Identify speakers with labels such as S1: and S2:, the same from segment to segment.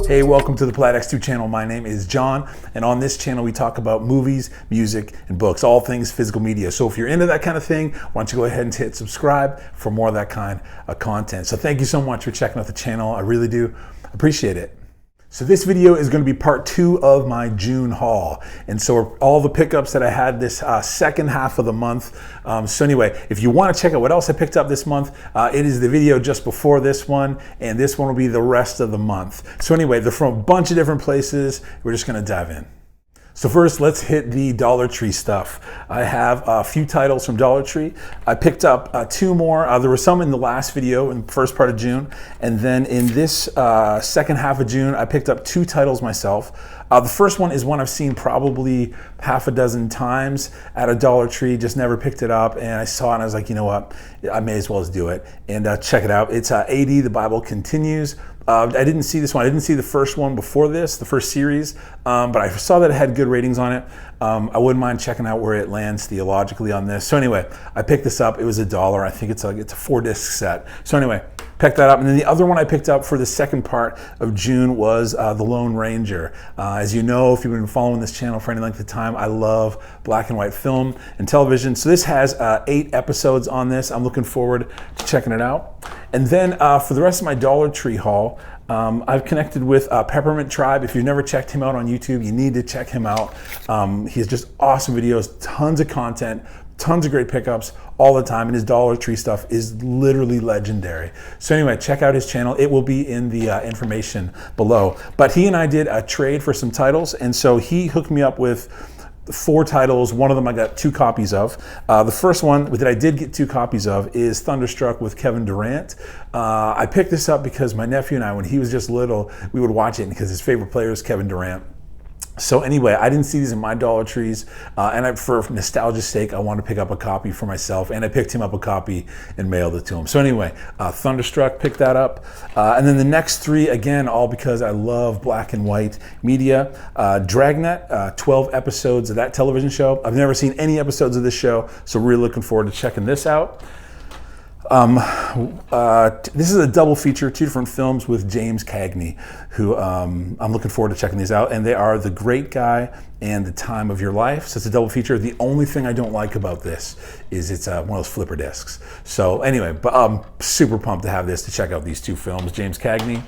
S1: Hey, welcome to the Plaid X2 channel. My name is John, and on this channel we talk about movies, music, and books, all things physical media. So if you're into that kind of thing, why don't you go ahead and hit subscribe for more of that kind of content. So thank you so much for checking out the channel. I really do appreciate it. So this video is going to be part 2 of my June haul. And so all the pickups that I had this second half of the month. So anyway, if you want to check out what else I picked up this month, it is the video just before this one, and this one will be the rest of the month. So anyway, they're from a bunch of different places. We're just going to dive in. So first, let's hit the Dollar Tree stuff. I have a few titles from Dollar Tree. I picked up 2 more. There were some in the last video in the first part of June. And then in this second half of June, I picked up 2 titles myself. The first one is one I've seen probably half a dozen times at a Dollar Tree, just never picked it up. And I saw it and I was like, you know what, I may as well as do it. And check it out. It's AD, The Bible Continues. I didn't see this one. I didn't see the first one before this, the first series, but I saw that it had good ratings on it. I wouldn't mind checking out where it lands theologically on this. So anyway, I picked this up. It was $1. I think it's a 4-disc set. So anyway, picked that up. And then the other one I picked up for the second part of June was The Lone Ranger. As you know, if you've been following this channel for any length of time, I love black and white film and television. So this has 8 episodes on this. I'm looking forward to checking it out. And then for the rest of my Dollar Tree haul, I've connected with Peppermint Tribe. If you've never checked him out on YouTube, you need to check him out. He has just awesome videos, tons of content, tons of great pickups all the time, and his Dollar Tree stuff is literally legendary. So anyway, check out his channel. It will be in the information below. But he and I did a trade for some titles, and so he hooked me up with 4 titles. One of them I got 2 copies of. The first one that I did get 2 copies of is Thunderstruck with Kevin Durant. I picked this up because my nephew and I, when he was just little, we would watch it because his favorite player is Kevin Durant. So anyway, I didn't see these in my Dollar Trees, and for nostalgia's sake, I wanted to pick up a copy for myself, and I picked him up a copy and mailed it to him. So anyway, Thunderstruck, picked that up. And then the next 3, again, all because I love black and white media. Dragnet, 12 episodes of that television show. I've never seen any episodes of this show, so really looking forward to checking this out. This is a double feature, 2 different films with James Cagney, who I'm looking forward to checking these out. And they are The Great Guy and The Time of Your Life. So it's a double feature. The only thing I don't like about this is it's one of those flipper discs. So anyway, but I'm super pumped to have this, to check out these 2 films, James Cagney.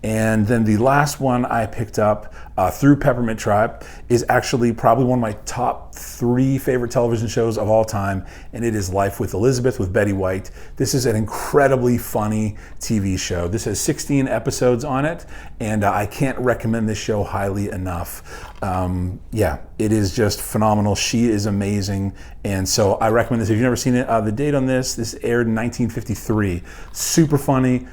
S1: And then the last one I picked up through Peppermint Tribe is actually probably one of my top 3 favorite television shows of all time, and it is Life with Elizabeth with Betty White. This is an incredibly funny TV show. This has 16 episodes on it, and I can't recommend this show highly enough. Yeah, it is just phenomenal. She is amazing, and so I recommend this. If you've never seen it, the date on this aired in 1953. Super funny.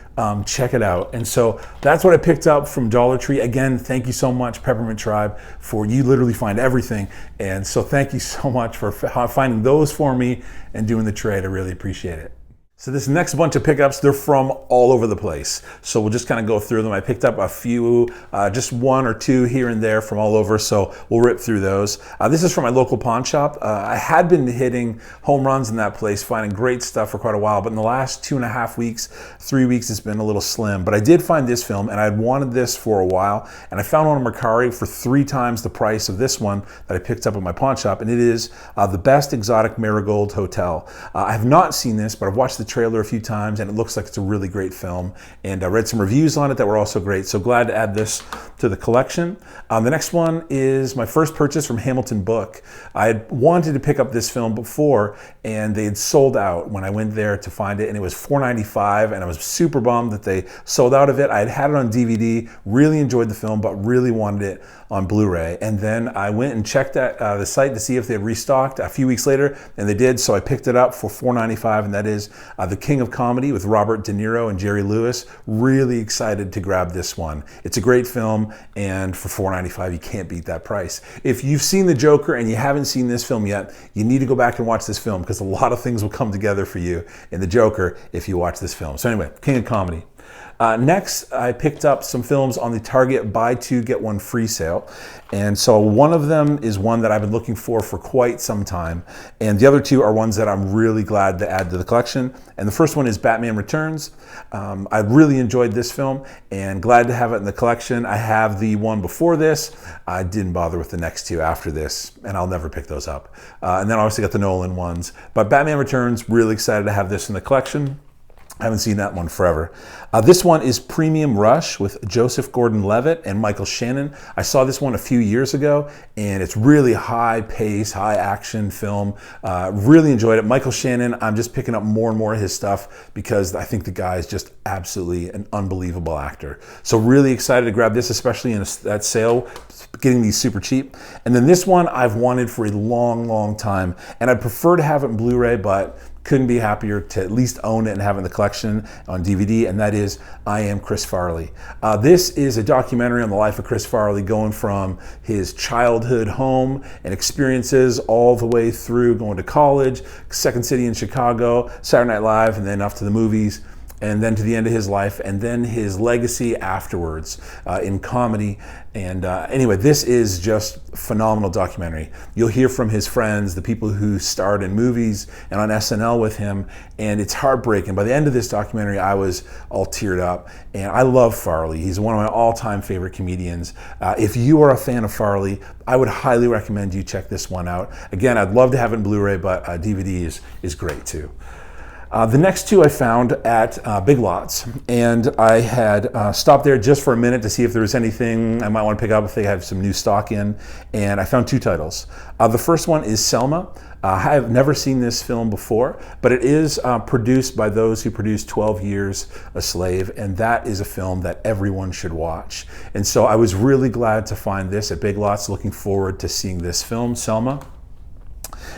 S1: Check it out. And so that's what I picked up from Dollar Tree. Again, thank you so much, Peppermint Tribe, for you literally find everything. And so thank you so much for finding those for me and doing the trade. I really appreciate it. So this next bunch of pickups, they're from all over the place. So we'll just kind of go through them. I picked up a few, just 1 or 2 here and there from all over, so we'll rip through those. This is from my local pawn shop. I had been hitting home runs in that place, finding great stuff for quite a while, but in the last 2.5 weeks, 3 weeks, it's been a little slim. But I did find this film, and I'd wanted this for a while, and I found one on Mercari for 3 times the price of this one that I picked up at my pawn shop, and it is The Best Exotic Marigold Hotel. I have not seen this, but I've watched the trailer a few times, and it looks like it's a really great film, and I read some reviews on it that were also great, so glad to add this to the collection. The next one is my first purchase from Hamilton Book. I had wanted to pick up this film before, and they had sold out when I went there to find it, and it was $4.95, and I was super bummed that they sold out of it. I had it on DVD, really enjoyed the film, but really wanted it on Blu-ray. And then I went and checked the site to see if they had restocked a few weeks later, and they did, so I picked it up for $4.95, and that is The King of Comedy with Robert De Niro and Jerry Lewis. Really excited to grab this one. It's a great film, and for $4.95, you can't beat that price. If you've seen The Joker and you haven't seen this film yet, you need to go back and watch this film, because a lot of things will come together for you in The Joker if you watch this film. So anyway, King of Comedy. Next, I picked up some films on the Target buy two, get one free sale. And so one of them is one that I've been looking for quite some time. And the other two are ones that I'm really glad to add to the collection. And the first one is Batman Returns. I really enjoyed this film and glad to have it in the collection. I have the one before this. I didn't bother with the next two after this, and I'll never pick those up. And then obviously got the Nolan ones. But Batman Returns, really excited to have this in the collection. I haven't seen that one forever. This one is Premium Rush with Joseph Gordon-Levitt and Michael Shannon. I saw this one a few years ago, and it's really high pace, high action film. Really enjoyed it. Michael Shannon, I'm just picking up more and more of his stuff because I think the guy is just absolutely an unbelievable actor. So really excited to grab this, especially in that sale, getting these super cheap. And then this one I've wanted for a long, long time, and I'd prefer to have it in Blu-ray, but couldn't be happier to at least own it and have it in the collection on DVD, and that is I Am Chris Farley. This is a documentary on the life of Chris Farley, going from his childhood home and experiences all the way through going to college, Second City in Chicago, Saturday Night Live, and then off to the movies, and then to the end of his life, and then his legacy afterwards in comedy. And anyway, this is just a phenomenal documentary. You'll hear from his friends, the people who starred in movies and on SNL with him, and it's heartbreaking. By the end of this documentary, I was all teared up, and I love Farley. He's one of my all-time favorite comedians. If you are a fan of Farley, I would highly recommend you check this one out. Again, I'd love to have it in Blu-ray, but DVD is great too. The next two I found at Big Lots, and I had stopped there just for a minute to see if there was anything I might want to pick up, if they have some new stock in, and I found two titles. The first one is Selma. I have never seen this film before, but it is produced by those who produced 12 Years a Slave, and that is a film that everyone should watch. And so I was really glad to find this at Big Lots, looking forward to seeing this film, Selma.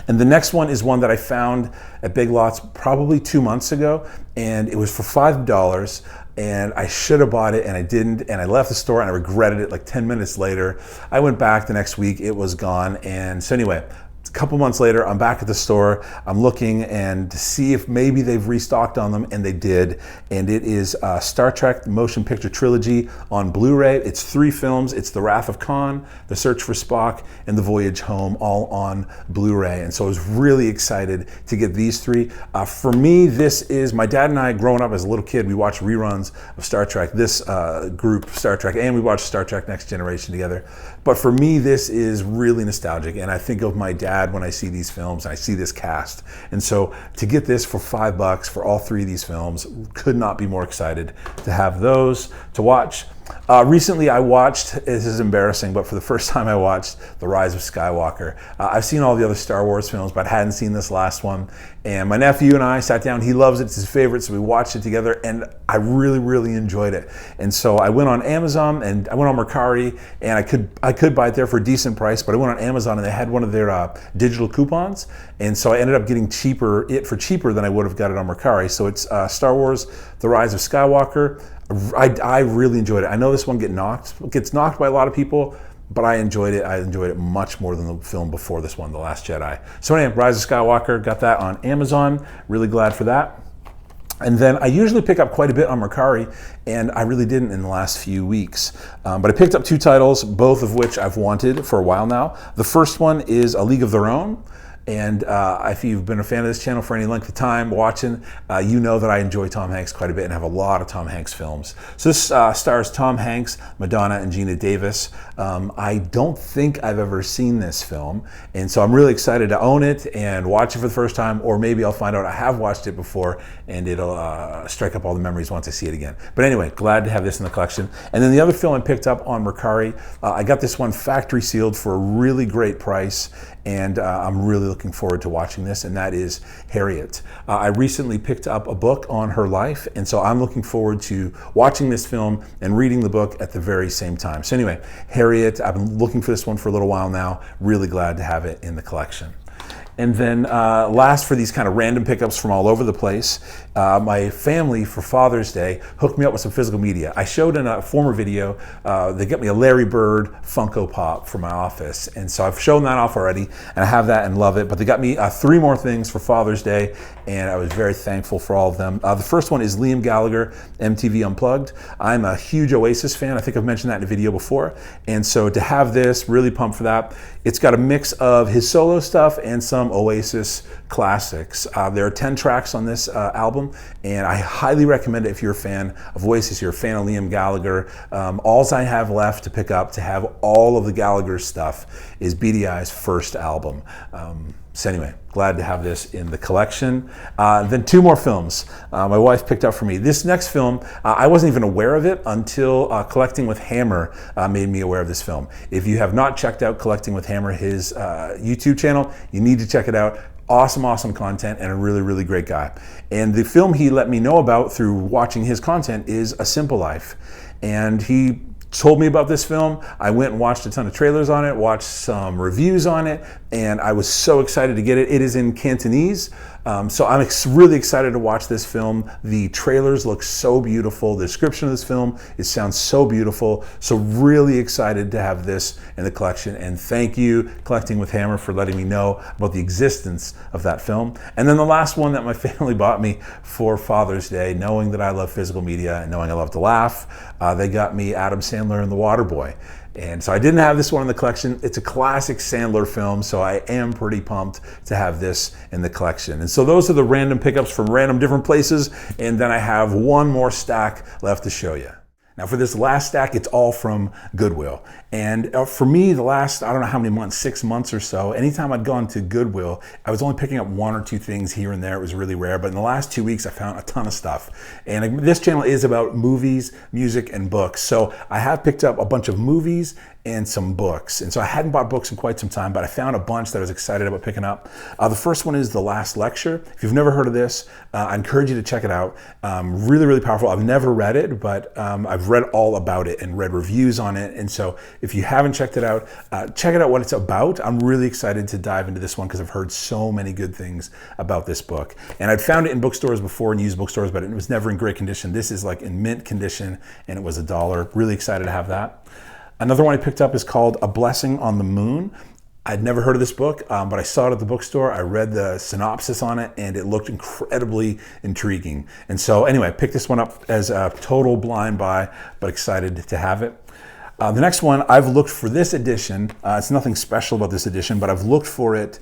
S1: And the next one is one that I found at Big Lots probably 2 months ago, and it was for $5, and I should have bought it and I didn't, and I left the store and I regretted it like 10 minutes later. I went back the next week, it was gone, and so anyway, a couple months later, I'm back at the store. I'm looking and to see if maybe they've restocked on them, and they did. And it is Star Trek Motion Picture Trilogy on Blu-ray. It's 3 films. It's The Wrath of Khan, The Search for Spock, and The Voyage Home, all on Blu-ray. And so I was really excited to get these 3. For me, this is, my dad and I, growing up as a little kid, we watched reruns of Star Trek, this group, Star Trek, and we watched Star Trek Next Generation together. But for me, this is really nostalgic, and I think of my dad when I see these films, I see this cast. And so to get this for $5 for all 3 of these films, could not be more excited to have those to watch. Recently I watched, this is embarrassing, but for the first time I watched The Rise of Skywalker. I've seen all the other Star Wars films, but hadn't seen this last one. And my nephew and I sat down, he loves it, it's his favorite, so we watched it together, and I really, really enjoyed it. And so I went on Amazon, and I went on Mercari, and I could buy it there for a decent price, but I went on Amazon and they had one of their digital coupons, and so I ended up getting cheaper than I would have got it on Mercari. So it's Star Wars The Rise of Skywalker. I really enjoyed it. I know this one gets knocked by a lot of people, but I enjoyed it. I enjoyed it much more than the film before this one, The Last Jedi. So anyway, Rise of Skywalker, got that on Amazon. Really glad for that. And then I usually pick up quite a bit on Mercari, and I really didn't in the last few weeks. But I picked up 2 titles, both of which I've wanted for a while now. The first one is A League of Their Own. And if you've been a fan of this channel for any length of time watching, you know that I enjoy Tom Hanks quite a bit and have a lot of Tom Hanks films. So this stars Tom Hanks, Madonna, and Gina Davis. I don't think I've ever seen this film, and so I'm really excited to own it and watch it for the first time, or maybe I'll find out I have watched it before and it'll strike up all the memories once I see it again. But anyway, glad to have this in the collection. And then the other film I picked up on Mercari, I got this one factory sealed for a really great price, and I'm really looking forward to watching this, and that is Harriet. I recently picked up a book on her life, and so I'm looking forward to watching this film and reading the book at the very same time. So anyway, Harriet, I've been looking for this one for a little while now. Really glad to have it in the collection. And then last for these kind of random pickups from all over the place my family for Father's Day hooked me up with some physical media. I showed in a former video, they got me a Larry Bird Funko Pop for my office. And so I've shown that off already, and I have that and love it. But they got me 3 more things for Father's Day, and I was very thankful for all of them. The first one is Liam Gallagher, MTV Unplugged. I'm a huge Oasis fan. I think I've mentioned that in a video before. And so to have this, really pumped for that. It's got a mix of his solo stuff and some Oasis classics. There are 10 tracks on this album, and I highly recommend it if you're a fan of Oasis, you're a fan of Liam Gallagher. All I have left to pick up to have all of the Gallagher stuff is BDI's first album. So anyway, glad to have this in the collection. Then 2 more films my wife picked up for me. This next film, I wasn't even aware of it until Collecting with Hammer made me aware of this film. If you have not checked out Collecting with Hammer, his YouTube channel, you need to check it out. Awesome content, and a really great guy. And the film he let me know about through watching his content is A Simple Life. And he told me about this film. I went and watched a ton of trailers on it, watched some reviews on it, and I was so excited to get it. It is in Cantonese, so I'm really excited to watch this film. The trailers look so beautiful. The description of this film, it sounds so beautiful. So really excited to have this in the collection. And thank you, Collecting with Hammer, for letting me know about the existence of that film. And then the last one that my family bought me for Father's Day, knowing that I love physical media and knowing I love to laugh, they got me Adam Sandler and The Waterboy. And so I didn't have this one in the collection. It's a classic Sandler film, so I am pretty pumped to have this in the collection. And so those are the random pickups from random different places, and then I have one more stack left to show you. Now for this last stack, it's all from Goodwill. And for me, the last, I don't know how many months, 6 months or so, anytime I'd gone to Goodwill, I was only picking up 1 or 2 things here and there. It was really rare. But in the last 2 weeks, I found a ton of stuff. And this channel is about movies, music, and books. So I have picked up a bunch of movies and some books. And so I hadn't bought books in quite some time, but I found a bunch that I was excited about picking up. The first one is The Last Lecture. If you've never heard of this, I encourage you to check it out. Really powerful. I've never read it, but I've read all about it and read reviews on it. And so if you haven't checked it out, check it out what it's about. I'm really excited to dive into this one because I've heard so many good things about this book. And I'd found it in bookstores before and used bookstores, but it was never in great condition. This is like in mint condition, and it was $1. Really excited to have that. Another one I picked up is called A Blessing on the Moon. I'd never heard of this book, but I saw it at the bookstore. I read the synopsis on it, and it looked incredibly intriguing. And so anyway, I picked this one up as a total blind buy, but excited to have it. The next one, I've looked for this edition. It's nothing special about this edition, but I've looked for it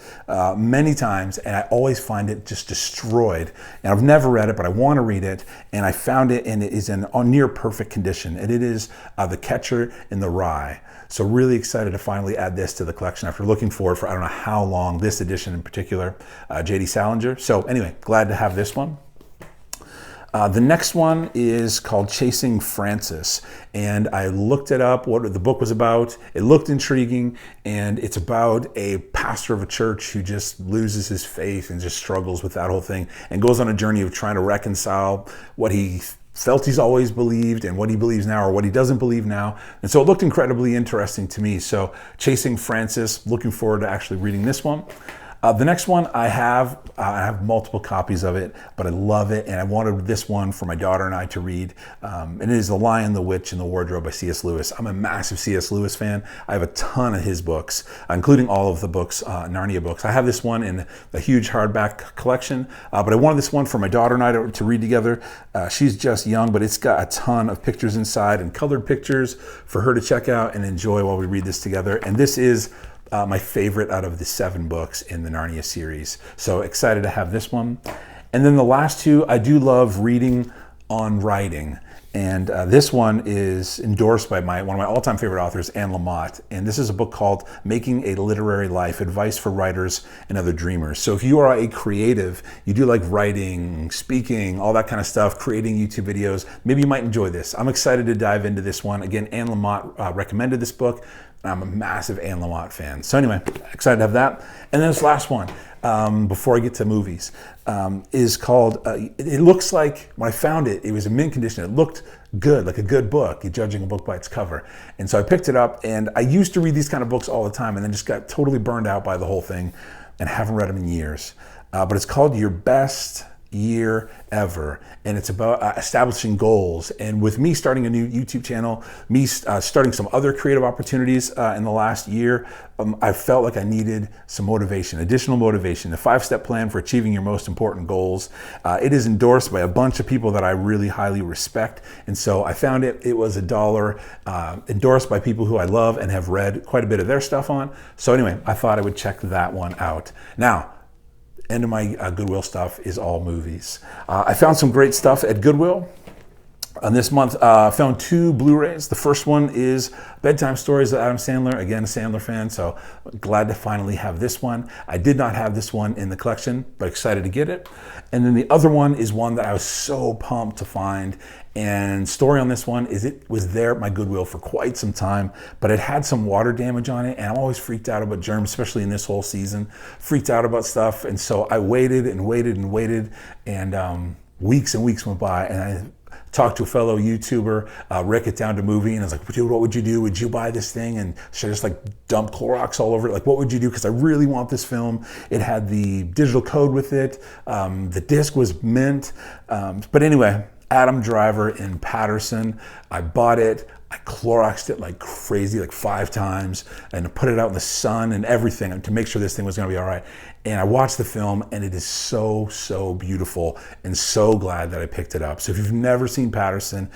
S1: many times, and I always find it just destroyed. And I've never read it, but I want to read it. And I found it, and it is in near perfect condition. And it is The Catcher in the Rye. So really excited to finally add this to the collection after looking for it for I don't know how long, this edition in particular, J.D. Salinger. So anyway, glad to have this one. The next one is called Chasing Francis, and I looked it up, what the book was about. It looked intriguing, and it's about a pastor of a church who just loses his faith and just struggles with that whole thing and goes on a journey of trying to reconcile what he felt he's always believed and what he believes now or what he doesn't believe now. And so it looked incredibly interesting to me. So Chasing Francis, looking forward to actually reading this one. The next one I have multiple copies of it, but I love it, and I wanted this one for my daughter and I to read. And it is The Lion, the Witch, and the Wardrobe by C.S. Lewis. I'm a massive C.S. Lewis fan. I have a ton of his books, including all of the books, Narnia books. I have this one in a huge hardback collection, but I wanted this one for my daughter and I to read together. She's just young, but it's got a ton of pictures inside and colored pictures for her to check out and enjoy while we read this together. And this is my favorite out of the 7 books in the Narnia series. So excited to have this one. And then the last 2, I do love reading on writing. And this one is endorsed by one of my all-time favorite authors, Anne Lamott. And this is a book called Making a Literary Life, Advice for Writers and Other Dreamers. So if you are a creative, you do like writing, speaking, all that kind of stuff, creating YouTube videos, maybe you might enjoy this. I'm excited to dive into this one. Again, Anne Lamott recommended this book. I'm a massive Anne Lamott fan. So anyway, excited to have that. And then this last one, before I get to movies, is called, it looks like, when I found it, it was in mint condition. It looked good, like a good book. You're judging a book by its cover. And so I picked it up, and I used to read these kind of books all the time and then just got totally burned out by the whole thing and haven't read them in years. But it's called Your Best year ever, and it's about establishing goals. And with me starting a new YouTube channel, me starting some other creative opportunities in the last year, I felt like I needed some motivation, additional motivation, the 5-step plan for achieving your most important goals. It is endorsed by a bunch of people that I really highly respect, and so I found it. It was $1, endorsed by people who I love and have read quite a bit of their stuff on. So anyway, I thought I would check that one out. Now, end of my Goodwill stuff is all movies. I found some great stuff at Goodwill. This month, I found 2 Blu-rays. The first one is Bedtime Stories of Adam Sandler. Again, a Sandler fan, so glad to finally have this one. I did not have this one in the collection, but excited to get it. And then the other one is one that I was so pumped to find. And story on this one is it was there at my Goodwill for quite some time, but it had some water damage on it, and I'm always freaked out about germs, especially in this whole season. Freaked out about stuff, and so I waited and waited and waited, and weeks and weeks went by, and I talked to a fellow YouTuber, Rick at Down to Movie, and I was like, dude, what would you do? Would you buy this thing? And should I just like dump Clorox all over it? Like, what would you do? Because I really want this film. It had the digital code with it. The disc was mint. But anyway, Adam Driver in Patterson. I bought it. I Cloroxed it like crazy, like 5 times, and put it out in the sun and everything to make sure this thing was going to be all right. And I watched the film, and it is so, so beautiful, and so glad that I picked it up. So if you've never seen Patterson,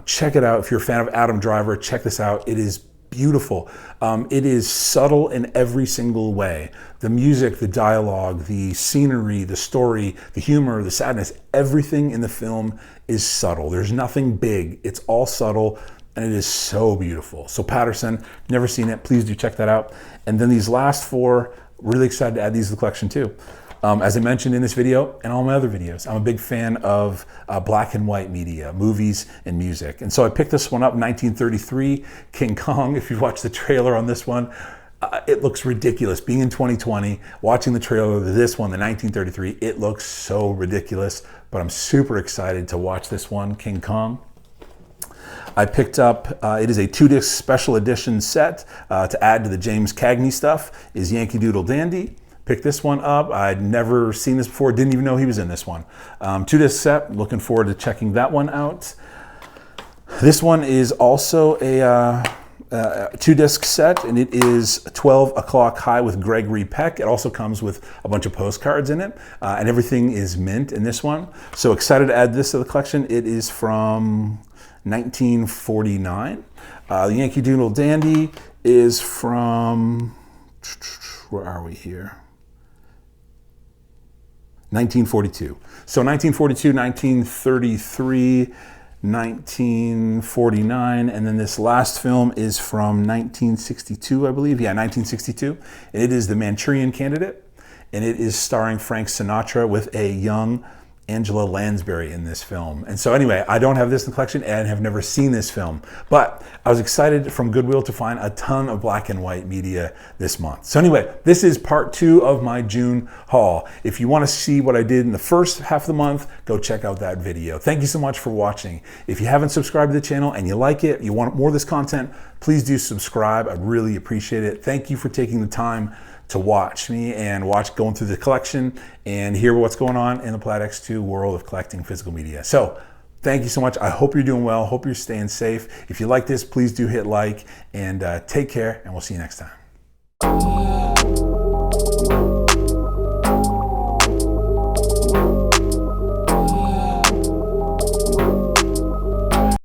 S1: check it out. If you're a fan of Adam Driver, check this out. It is beautiful. It is subtle in every single way. The music, the dialogue, the scenery, the story, the humor, the sadness, everything in the film is subtle. There's nothing big. It's all subtle, and it is so beautiful. So Patterson, never seen it, please do check that out. And then these last 4, really excited to add these to the collection too. As I mentioned in this video and all my other videos, I'm a big fan of black and white media, movies and music. And so I picked this one up, 1933, King Kong. If you've watched the trailer on this one, it looks ridiculous. Being in 2020, watching the trailer of this one, the 1933, it looks so ridiculous, but I'm super excited to watch this one, King Kong. I picked up, it is a 2-disc special edition set to add to the James Cagney stuff, is Yankee Doodle Dandy. Picked this one up. I'd never seen this before, didn't even know he was in this one. 2-disc set, looking forward to checking that one out. This one is also a 2-disc set, and it is 12 O'Clock High with Gregory Peck. It also comes with a bunch of postcards in it, and everything is mint in this one. So excited to add this to the collection. It is from 1949. The Yankee Doodle Dandy is from, where are we here? 1942. So 1942, 1933, 1949, and then this last film is from 1962, I believe. Yeah, 1962. And it is The Manchurian Candidate, and it is starring Frank Sinatra with a young Angela Lansbury in this film. And so anyway, I don't have this in the collection and have never seen this film, but I was excited from Goodwill to find a ton of black and white media this month. So anyway, this is part 2 of my June haul. If you want to see what I did in the first half of the month, go check out that video. Thank you so much for watching. If you haven't subscribed to the channel and you like it, you want more of this content, please do subscribe. I'd really appreciate it. Thank you for taking the time to watch me and watch going through the collection and hear what's going on in the Plaid X2 world of collecting physical media. So thank you so much. I hope you're doing well. Hope you're staying safe. If you like this, please do hit like, and take care, and we'll see you next time.